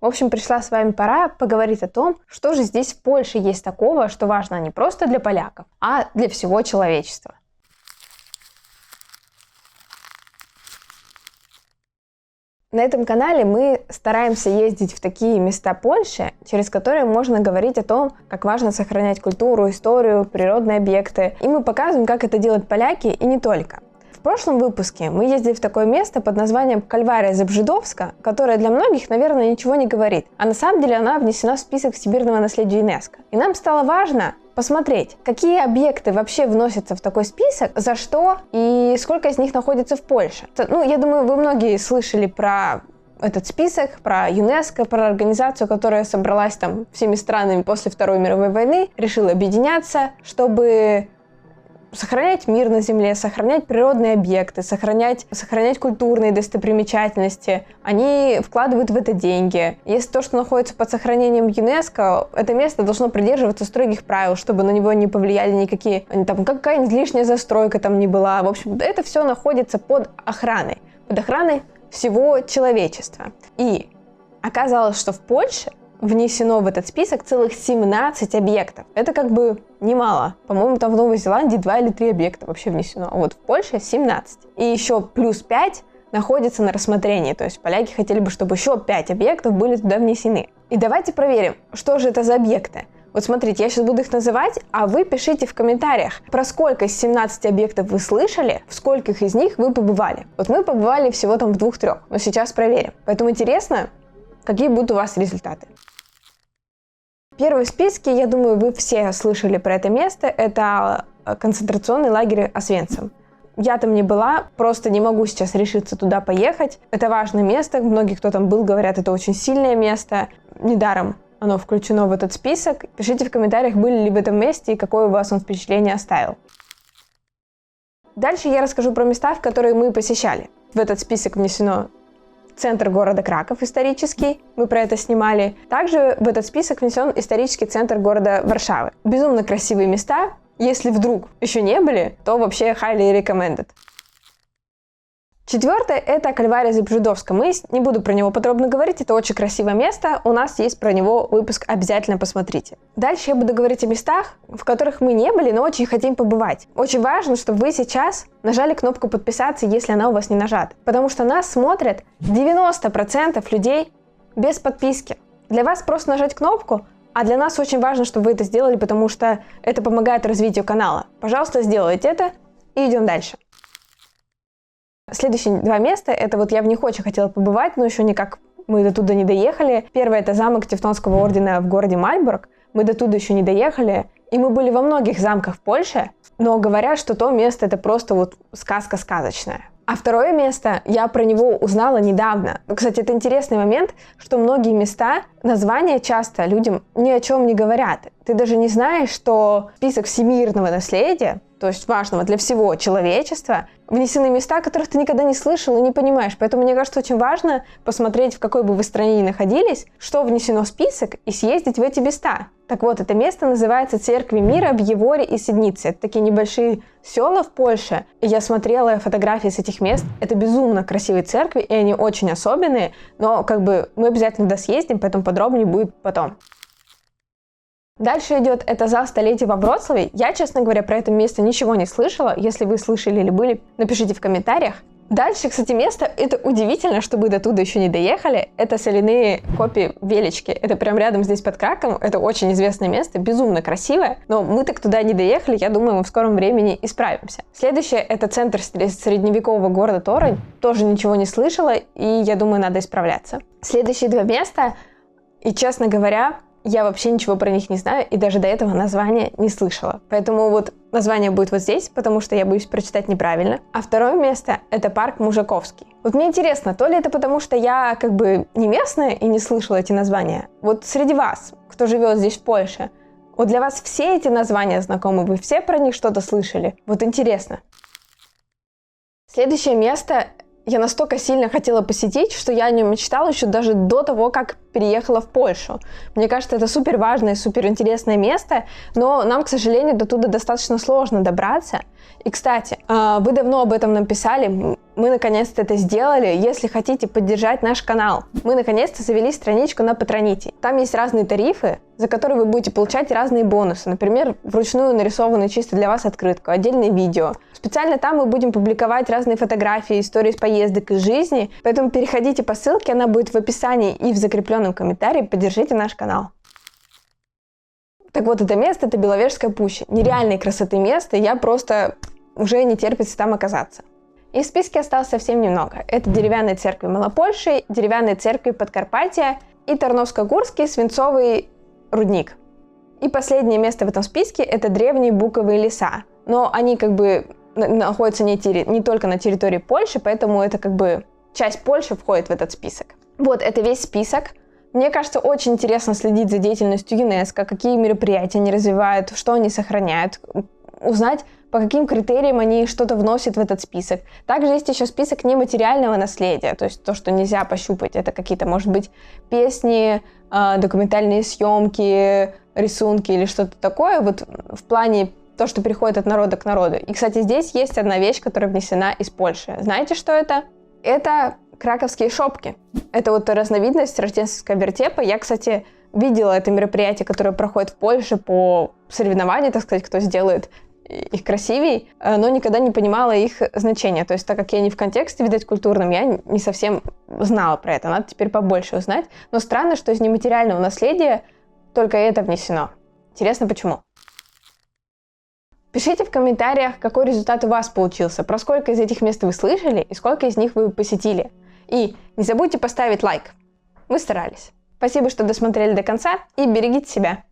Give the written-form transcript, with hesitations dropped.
В общем, пришла с вами пора поговорить о том, что же здесь в Польше есть такого, что важно не просто для поляков, а для всего человечества. На этом канале мы стараемся ездить в такие места Польши, через которые можно говорить о том, как важно сохранять культуру, историю, природные объекты. И мы показываем, как это делают поляки и не только. В прошлом выпуске мы ездили в такое место под названием Кальвария Зебрzydzowska, которое для многих, наверное, ничего не говорит. А на самом деле она внесена в список всемирного наследия ЮНЕСКО. И нам стало важно посмотреть, какие объекты вообще вносятся в такой список, за что и сколько из них находится в Польше. Я думаю, вы многие слышали про этот список, про ЮНЕСКО, про организацию, которая собралась там всеми странами после Второй мировой войны, решила объединяться, чтобы сохранять мир на земле, сохранять природные объекты, сохранять культурные достопримечательности. Они вкладывают в это деньги. Если то, что находится под сохранением ЮНЕСКО, это место должно придерживаться строгих правил, чтобы на него не повлияли никакие, какая-нибудь лишняя застройка там не была. В общем, это все находится под охраной всего человечества. И оказалось, что в Польше внесено в этот список целых 17 объектов. Это как бы немало. По-моему, там в Новой Зеландии 2 или 3 объекта вообще внесено. А вот в Польше 17. И еще плюс 5 находится на рассмотрении. То есть поляки хотели бы, чтобы еще 5 объектов были туда внесены. И давайте проверим, что же это за объекты. Вот смотрите, я сейчас буду их называть, а вы пишите в комментариях, про сколько из 17 объектов вы слышали, в скольких из них вы побывали. Вот мы побывали всего там в 2-3, но сейчас проверим. Поэтому интересно, какие будут у вас результаты. Первый в списке, я думаю, вы все слышали про это место, это концентрационный лагерь Освенцим. Я там не была, просто не могу сейчас решиться туда поехать. Это важное место, многие, кто там был, говорят, это очень сильное место. Недаром оно включено в этот список. Пишите в комментариях, были ли в этом месте и какое у вас он впечатление оставил. Дальше я расскажу про места, в которые мы посещали. В этот список внесено центр города Краков исторический, мы про это снимали. Также в этот список внесен исторический центр города Варшавы. Безумно красивые места. Если вдруг еще не были, то вообще highly recommended. Четвертое – это Кальвария Зебрzydzowska. Не буду про него подробно говорить, это очень красивое место. У нас есть про него выпуск, обязательно посмотрите. Дальше я буду говорить о местах, в которых мы не были, но очень хотим побывать. Очень важно, чтобы вы сейчас нажали кнопку подписаться, если она у вас не нажата. Потому что нас смотрят 90% людей без подписки. Для вас просто нажать кнопку, а для нас очень важно, чтобы вы это сделали, потому что это помогает развитию канала. Пожалуйста, сделайте это и идем дальше. Следующие 2 места, это вот я в них очень хотела побывать, но еще никак мы до туда не доехали. Первое – это замок Тевтонского ордена в городе Мальборг. Мы до туда еще не доехали. И мы были во многих замках в Польше, но говорят, что то место – это просто вот сказка сказочная. А второе место, я про него узнала недавно. Кстати, это интересный момент, что многие места, названия часто людям ни о чем не говорят. Ты даже не знаешь, что в список всемирного наследия, то есть важного для всего человечества, внесены места, которых ты никогда не слышал и не понимаешь. Поэтому, мне кажется, очень важно посмотреть, в какой бы вы стране ни находились, что внесено в список, и съездить в эти места. Так вот, это место называется Церкви Мира в Еворе и Сиднице. Это такие небольшие села в Польше. И я смотрела фотографии с этих мест. Это безумно красивые церкви, и они очень особенные. Но мы обязательно туда съездим, поэтому подробнее будет потом. Дальше идет это зал столетия во Вроцлаве. Я, честно говоря, про это место ничего не слышала. Если вы слышали или были, напишите в комментариях. Дальше, кстати, место, это удивительно, что мы до туда еще не доехали. Это соляные копии Велички. Это прям рядом здесь под Краковом. Это очень известное место, безумно красивое. Но мы так туда не доехали, я думаю, мы в скором времени исправимся. Следующее, это центр средневекового города Торонь. Тоже ничего не слышала, и я думаю, надо исправляться. Следующие 2 места, и, честно говоря, я вообще ничего про них не знаю, и даже до этого названия не слышала. Поэтому вот название будет вот здесь, потому что я боюсь прочитать неправильно. А второе место – это парк Мужаковский. Вот мне интересно, то ли это потому, что я не местная и не слышала эти названия. Вот среди вас, кто живет здесь в Польше, вот для вас все эти названия знакомы, вы все про них что-то слышали? Вот интересно. Следующее место я настолько сильно хотела посетить, что я о нем мечтала еще даже до того, как переехала в Польшу. Мне кажется, это супер важное, супер интересное место, но нам, к сожалению, до туда достаточно сложно добраться. И, кстати, вы давно об этом нам писали, мы наконец-то это сделали. Если хотите поддержать наш канал, мы наконец-то завели страничку на Патронite. Там есть разные тарифы, за которые вы будете получать разные бонусы. Например, вручную нарисованную чисто для вас открытку, отдельные видео. Специально там мы будем публиковать разные фотографии, истории из поездок из жизни. Поэтому переходите по ссылке, она будет в описании и в закрепленном комментарии. Поддержите наш канал. Так вот, это место — это Беловежская пуща. Нереальной красоты место, я просто уже не терпится там оказаться. И в списке осталось совсем немного. Это деревянные церкви Малопольши, деревянные церкви Подкарпатия и Тарновско-Гурский свинцовый рудник. И последнее место в этом списке — это древние буковые леса. Но они как бы находятся не только на территории Польши, поэтому это как бы часть Польши входит в этот список. Вот, это весь список. Мне кажется, очень интересно следить за деятельностью ЮНЕСКО, какие мероприятия они развивают, что они сохраняют, узнать, по каким критериям они что-то вносят в этот список. Также есть еще список нематериального наследия, то есть то, что нельзя пощупать. Это какие-то, может быть, песни, документальные съемки, рисунки или что-то такое, вот в плане то, что переходит от народа к народу. И, кстати, здесь есть одна вещь, которая внесена из Польши. Знаете, что это? Это краковские шопки. Это вот разновидность рождественского вертепа. Я, кстати, видела это мероприятие, которое проходит в Польше по соревнованию, так сказать, кто сделает их красивей, но никогда не понимала их значения. То есть, так как я не в контексте, видать, культурном, я не совсем знала про это. Надо теперь побольше узнать. Но странно, что из нематериального наследия только это внесено. Интересно, почему? Пишите в комментариях, какой результат у вас получился, про сколько из этих мест вы слышали и сколько из них вы посетили. И не забудьте поставить лайк. Мы старались. Спасибо, что досмотрели до конца, и берегите себя.